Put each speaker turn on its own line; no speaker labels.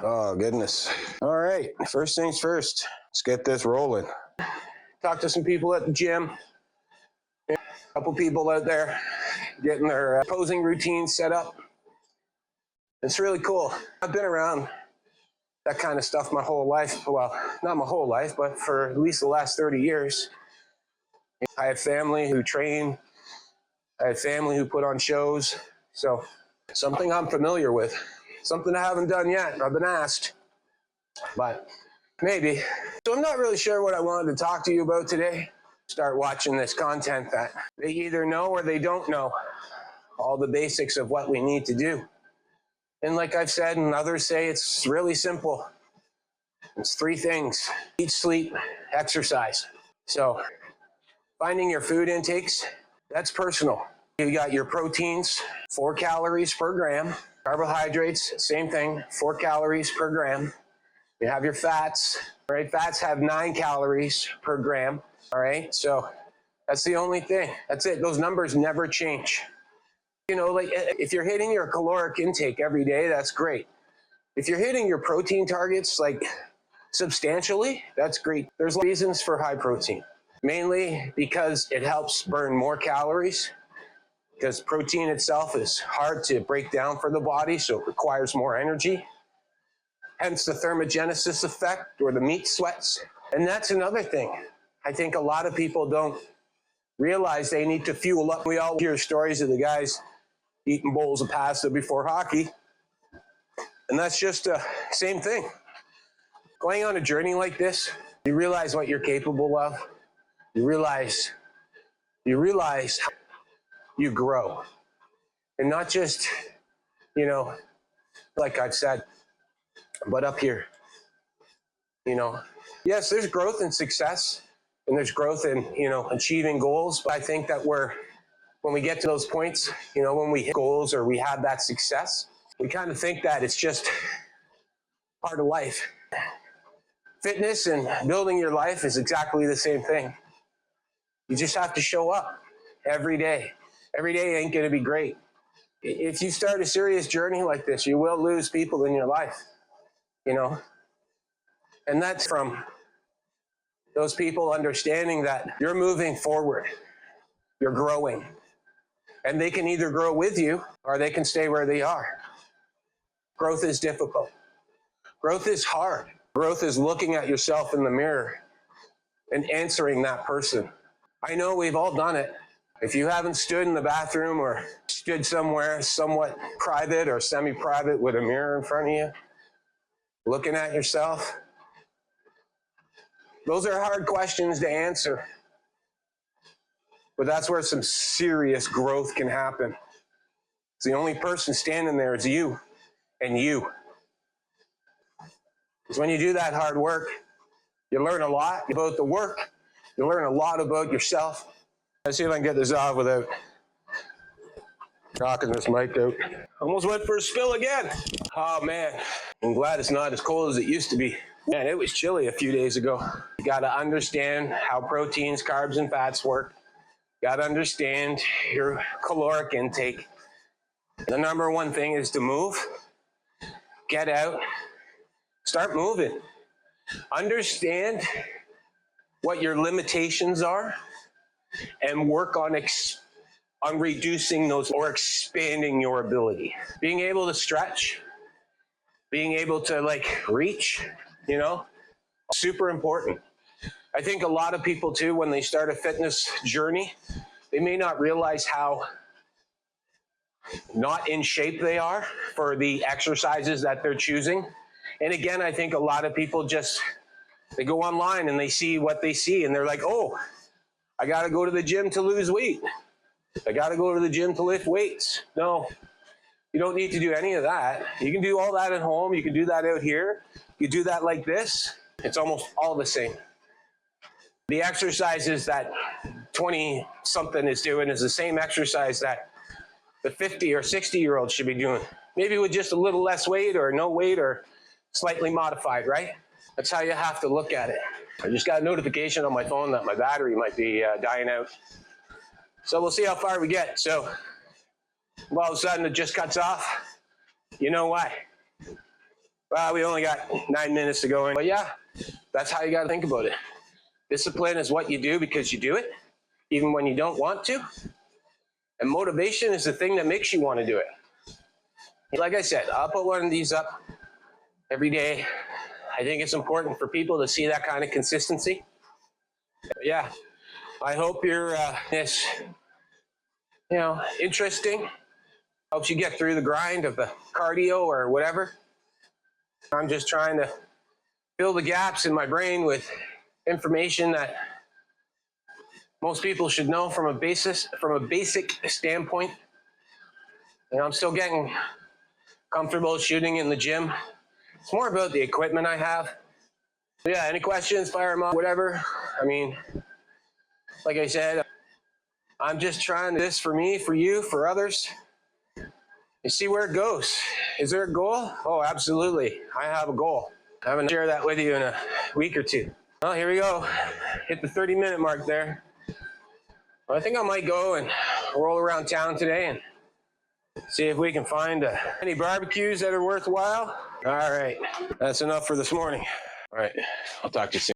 Oh, goodness. All right, first things first, let's get this rolling. Talk to some people at the gym. A couple people out there getting their posing routines set up. It's really cool. I've been around that kind of stuff my whole life. Well, not my whole life, but for at least the last 30 years. I have family who train. I have family who put on shows. So something I'm familiar with. Something I haven't done yet. I've been asked, but maybe. So I'm not really sure what I wanted to talk to you about today. Start watching this content that they either know or they don't know all the basics of what we need to do. And like I've said, and others say, it's really simple. It's three things: eat, sleep, exercise. So finding your food intakes, that's personal. You got your proteins, 4 calories per gram. Carbohydrates, same thing, 4 calories per gram. You have your fats, right? Fats have 9 calories per gram, all right? So that's the only thing. That's it. Those numbers never change. You know, like if you're hitting your caloric intake every day, that's great. If you're hitting your protein targets like substantially, that's great. There's reasons for high protein, mainly because it helps burn more calories, because protein itself is hard to break down for the body, so it requires more energy. Hence the thermogenesis effect, or the meat sweats. And that's another thing. I think a lot of people don't realize they need to fuel up. We all hear stories of the guys eating bowls of pasta before hockey. And that's just the same thing. Going on a journey like this, you realize what you're capable of. You realize you grow. And not just, you know, like I've said, but up here, you know. Yes, there's growth and success, and there's growth in, you know, achieving goals. But I think that when we get to those points, you know, when we hit goals or we have that success, we kind of think that it's just part of life. Fitness and building your life is exactly the same thing. You just have to show up every day. Every day ain't going to be great. If you start a serious journey like this, you will lose people in your life, you know. And that's from those people understanding that you're moving forward, you're growing. And they can either grow with you or they can stay where they are. Growth is difficult. Growth is hard. Growth is looking at yourself in the mirror and answering that person. I know we've all done it. If you haven't stood in the bathroom or stood somewhere somewhat private or semi-private with a mirror in front of you, looking at yourself, those are hard questions to answer. But that's where some serious growth can happen. It's the only person standing there is you and you. Because when you do that hard work, you learn a lot about the work. You learn a lot about yourself. Let's see if I can get this off without knocking this mic out. Almost went for a spill again. Oh man, I'm glad it's not as cold as it used to be. Man, it was chilly a few days ago. You gotta understand how proteins, carbs, and fats work. You gotta understand your caloric intake. The number one thing is to move, get out, start moving. Understand what your limitations are and work on reducing those or expanding your ability. Being able to stretch, being able to like reach, you know, super important. I think a lot of people too, when they start a fitness journey, they may not realize how not in shape they are for the exercises that they're choosing. And again, I think a lot of people they go online and they see what they see and they're like, oh, I got to go to the gym to lose weight. I got to go to the gym to lift weights. No, you don't need to do any of that. You can do all that at home. You can do that out here. You do that like this. It's almost all the same. The exercises that 20-something is doing is the same exercise that the 50 or 60-year-old should be doing. Maybe with just a little less weight or no weight or slightly modified, right? That's how you have to look at it. I just got a notification on my phone that my battery might be dying out. So we'll see how far we get. So if all of a sudden it just cuts off, you know why. Well, we only got 9 minutes to go in. But yeah, that's how you got to think about it. Discipline is what you do because you do it, even when you don't want to. And motivation is the thing that makes you want to do it. Like I said, I'll put one of these up every day. I think it's important for people to see that kind of consistency. But yeah, I hope this, interesting. Helps you get through the grind of the cardio or whatever. I'm just trying to fill the gaps in my brain with information that most people should know from a basic standpoint. I'm still getting comfortable shooting in the gym. It's more about the equipment I have. But yeah, any questions, fire them up, whatever. I mean, like I said, I'm just trying this for me, for you, for others. You see where it goes. Is there a goal? Oh, absolutely. I have a goal. I'm going to share that with you in a week or two. Well, here we go. Hit the 30-minute mark there. Well, I think I might go and roll around town today and see if we can find any barbecues that are worthwhile. All right. That's enough for this morning. All right. I'll talk to you soon.